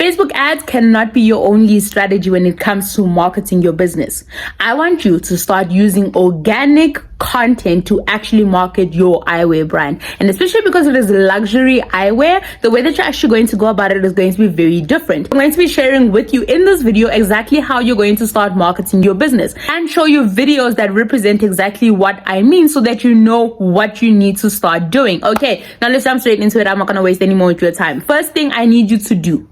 Facebook ads cannot be your only strategy when it comes to marketing your business. I want you to start using organic content to actually market your eyewear brand. And especially because it is luxury eyewear, the way that you're actually going to go about it is going to be very different. I'm going to be sharing with you in this video exactly how you're going to start marketing your business and show you videos that represent exactly what I mean so that you know what you need to start doing. Okay, now let's jump straight into it. I'm not going to waste any more of your time. First thing I need you to do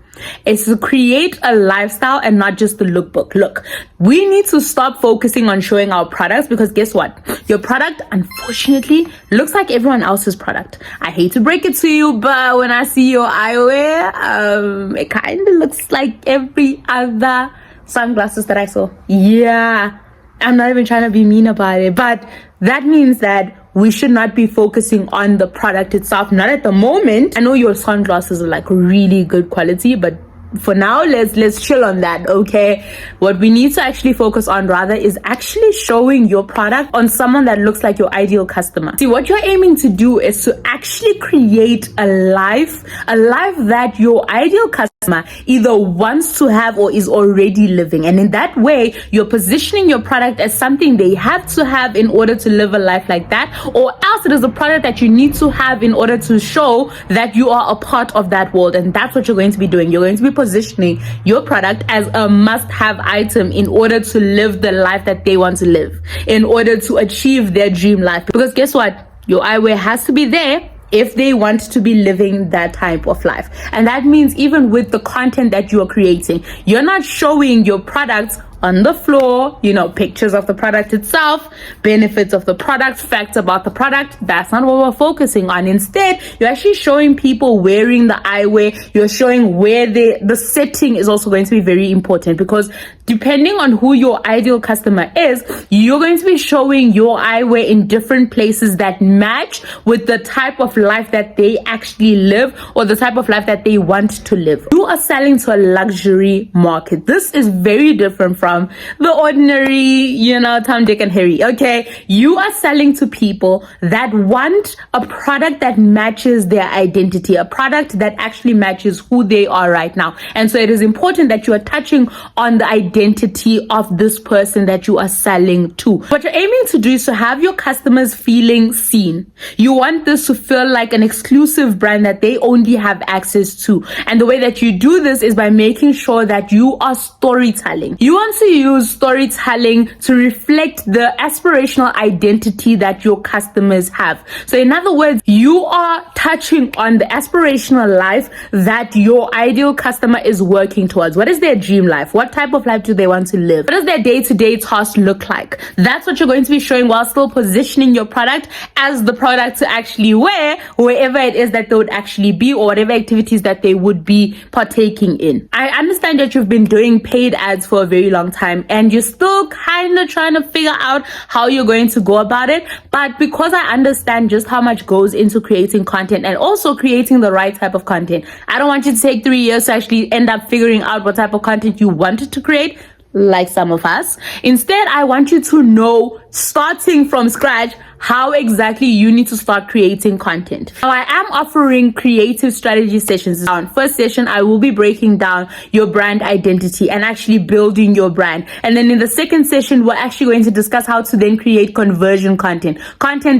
is to create a lifestyle and not just the lookbook. Look, we need to stop focusing on showing our products, because guess what? Your product, unfortunately, looks like everyone else's product. I hate to break it to you, but when I see your eyewear, it kind of looks like every other sunglasses that I saw. Yeah, I'm not even trying to be mean about it, but that means that we should not be focusing on the product itself, not at the moment. I know your sunglasses are like really good quality, but for now, let's chill on that, okay? What we need to actually focus on rather is actually showing your product on someone that looks like your ideal customer. See, what you're aiming to do is to actually create a life that your ideal customer either wants to have or is already living. And in that way, you're positioning your product as something they have to have in order to live a life like that, or else it is a product that you need to have in order to show that you are a part of that world. And that's what you're going to be doing. You're going to be positioning your product as a must-have item in order to live the life that they want to live, in order to achieve their dream life. Because guess what? Your eyewear has to be there if they want to be living that type of life. And that means even with the content that you are creating, you're not showing your products on the floor, pictures of the product itself, benefits of the product, facts about the product. That's not what we're focusing on. Instead, you're actually showing people wearing the eyewear. You're showing where the setting is also going to be very important, because depending on who your ideal customer is, you're going to be showing your eyewear in different places that match with the type of life that they actually live, or the type of life that they want to live. You are selling to a luxury market. This is very different from the ordinary, Tom, Dick, and Harry. Okay, you are selling to people that want a product that matches their identity, a product that actually matches who they are right now. And so it is important that you are touching on the identity of this person that you are selling to. What you're aiming to do is to have your customers feeling seen. You want this to feel like an exclusive brand that they only have access to. And the way that you do this is by making sure that you are storytelling. You want to use storytelling to reflect the aspirational identity that your customers have. So in other words, you are touching on the aspirational life that your ideal customer is working towards. What is their dream life? What type of life do they want to live? What does their day-to-day task look like? That's what you're going to be showing, while still positioning your product as the product to actually wear wherever it is that they would actually be, or whatever activities that they would be partaking in. I understand that you've been doing paid ads for a very long time and you're still kind of trying to figure out how you're going to go about it. But because I understand just how much goes into creating content and also creating the right type of content, I don't want you to take 3 years to actually end up figuring out what type of content you wanted to create, like some of us. Instead, I want you to know, starting from scratch, how exactly you need to start creating content. Now, I am offering creative strategy sessions. First session, I will be breaking down your brand identity and actually building your brand. And then in the second session, we're actually going to discuss how to then create conversion content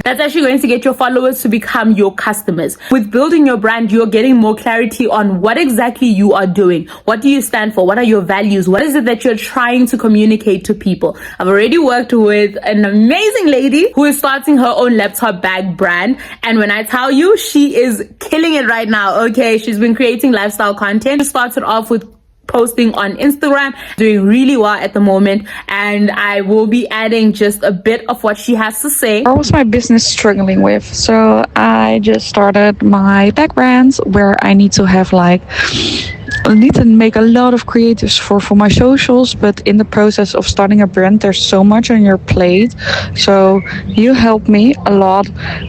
that's actually going to get your followers to become your customers. With building your brand, you're getting more clarity on what exactly you are doing. What do you stand for? What are your values? What is it that you're trying to communicate to people? I've already worked with an amazing lady who is starting her own laptop bag brand, and when I tell you, she is killing it right now. Okay, she's been creating lifestyle content. She started off with posting on Instagram, doing really well at the moment, and I will be adding just a bit of what she has to say. What was my business struggling with? So I just started my bag brand, where I need to have I need to make a lot of creatives for my socials, but in the process of starting a brand, there's so much on your plate. So you help me a lot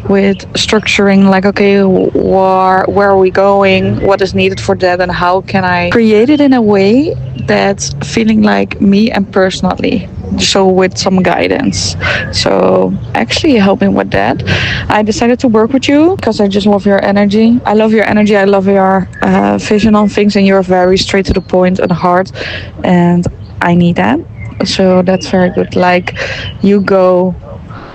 with structuring, okay, where are we going, what is needed for that, and how can I create it in a way that's feeling like me and personally. so with some guidance. So actually help me with that. I decided to work with you because I just love your energy. I love your energy. I love your vision on things, and you're very straight to the point and hard, and I need that. So that's very good. Like, you go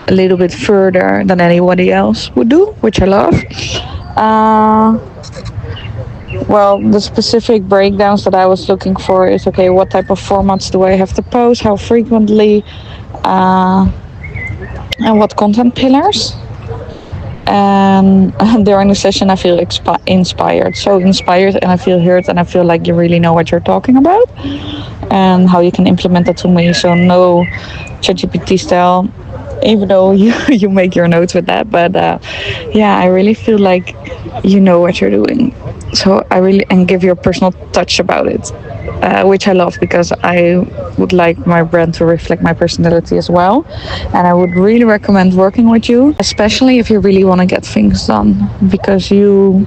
a little bit further than anybody else would do, which I love. Well, the specific breakdowns that I was looking for is, okay, what type of formats do I have to post, how frequently, and what content pillars. And during the session I feel inspired, so inspired, and I feel heard, and I feel like you really know what you're talking about and how you can implement that to me. So no ChatGPT style, even though you make your notes with that, but yeah, I really feel like you know what you're doing. So I really, and give your personal touch about it, which I love, because I would like my brand to reflect my personality as well. And I would really recommend working with you, especially if you really want to get things done, because you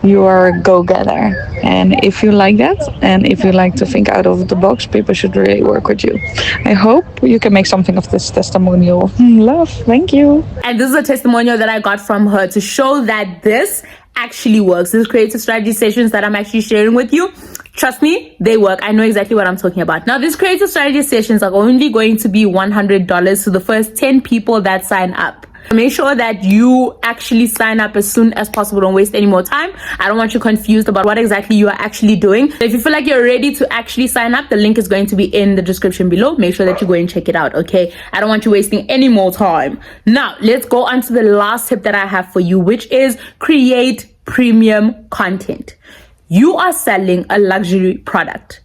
are a go-getter. And if you like that, and if you like to think out of the box, people should really work with you. I hope you can make something of this testimonial. Love, thank you. And this is a testimonial that I got from her to show that this actually works. These creative strategy sessions that I'm actually sharing with you, trust me, they work. I know exactly what I'm talking about. Now, these creative strategy sessions are only going to be $100 to the first 10 people that sign up. Make sure that you actually sign up as soon as possible. Don't waste any more time. I don't want you confused about what exactly you are actually doing. So if you feel like you're ready to actually sign up, the link is going to be in the description below. Make sure that you go and check it out, okay? I don't want you wasting any more time. Now, let's go on to the last tip that I have for you, which is create premium content. You are selling a luxury product.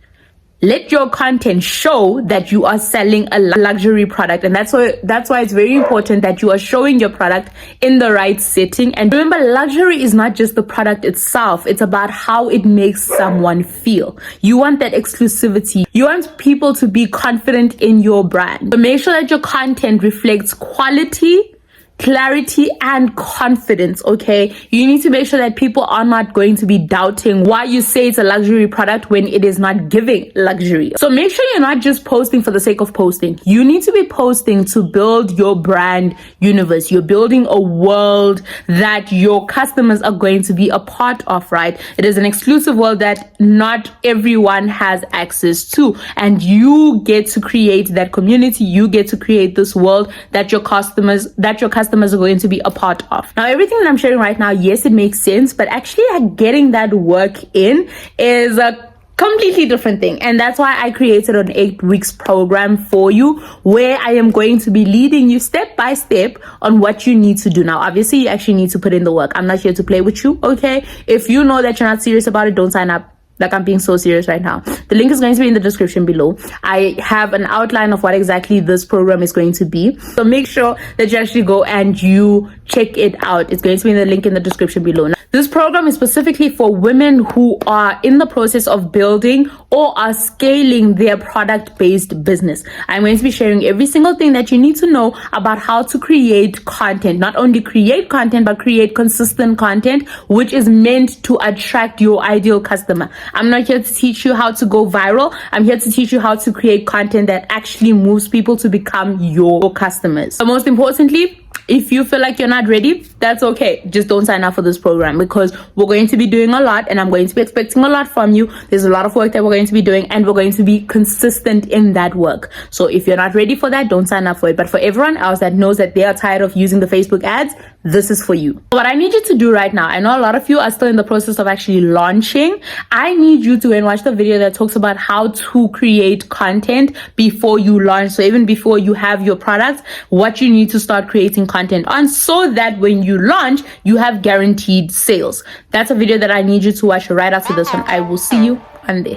Let your content show that you are selling a luxury product. And that's why it's very important that you are showing your product in the right setting. And remember, luxury is not just the product itself. It's about how it makes someone feel. You want that exclusivity. You want people to be confident in your brand. So make sure that your content reflects quality, clarity, and confidence, okay? You need to make sure that people are not going to be doubting why you say it's a luxury product when it is not giving luxury. So make sure you're not just posting for the sake of posting. You need to be posting to build your brand universe. You're building a world that your customers are going to be a part of, right? It is an exclusive world that not everyone has access to, and you get to create that community. You get to create this world that your customers are going to be a part of. Now, everything that I'm sharing right now, yes, it makes sense, but actually getting that work in is a completely different thing. And that's why I created an 8 weeks program for you, where I am going to be leading you step by step on what you need to do. Now, obviously, you actually need to put in the work. I'm not here to play with you, okay? If you know that you're not serious about it, don't sign up. Like, I'm being so serious right now. The link is going to be in the description below. I have an outline of what exactly this program is going to be. So make sure that you actually go and you check it out. It's going to be in the link in the description below. Now, this program is specifically for women who are in the process of building or are scaling their product-based business. I'm going to be sharing every single thing that you need to know about how to create content. Not only create content, but create consistent content, which is meant to attract your ideal customer. I'm not here to teach you how to go viral. I'm here to teach you how to create content that actually moves people to become your customers. But most importantly, if you feel like you're not ready, that's okay. Just don't sign up for this program, because we're going to be doing a lot, and I'm going to be expecting a lot from you. There's a lot of work that we're going to be doing, and we're going to be consistent in that work. So if you're not ready for that, don't sign up for it. But for everyone else that knows that they are tired of using the Facebook ads, this is for you. What I need you to do right now, I know a lot of you are still in the process of actually launching. I need you to go and watch the video that talks about how to create content before you launch. So even before you have your products, what you need to start creating content on, so that when you launch, you have guaranteed sales. That's a video that I need you to watch right after this one. I will see you on there.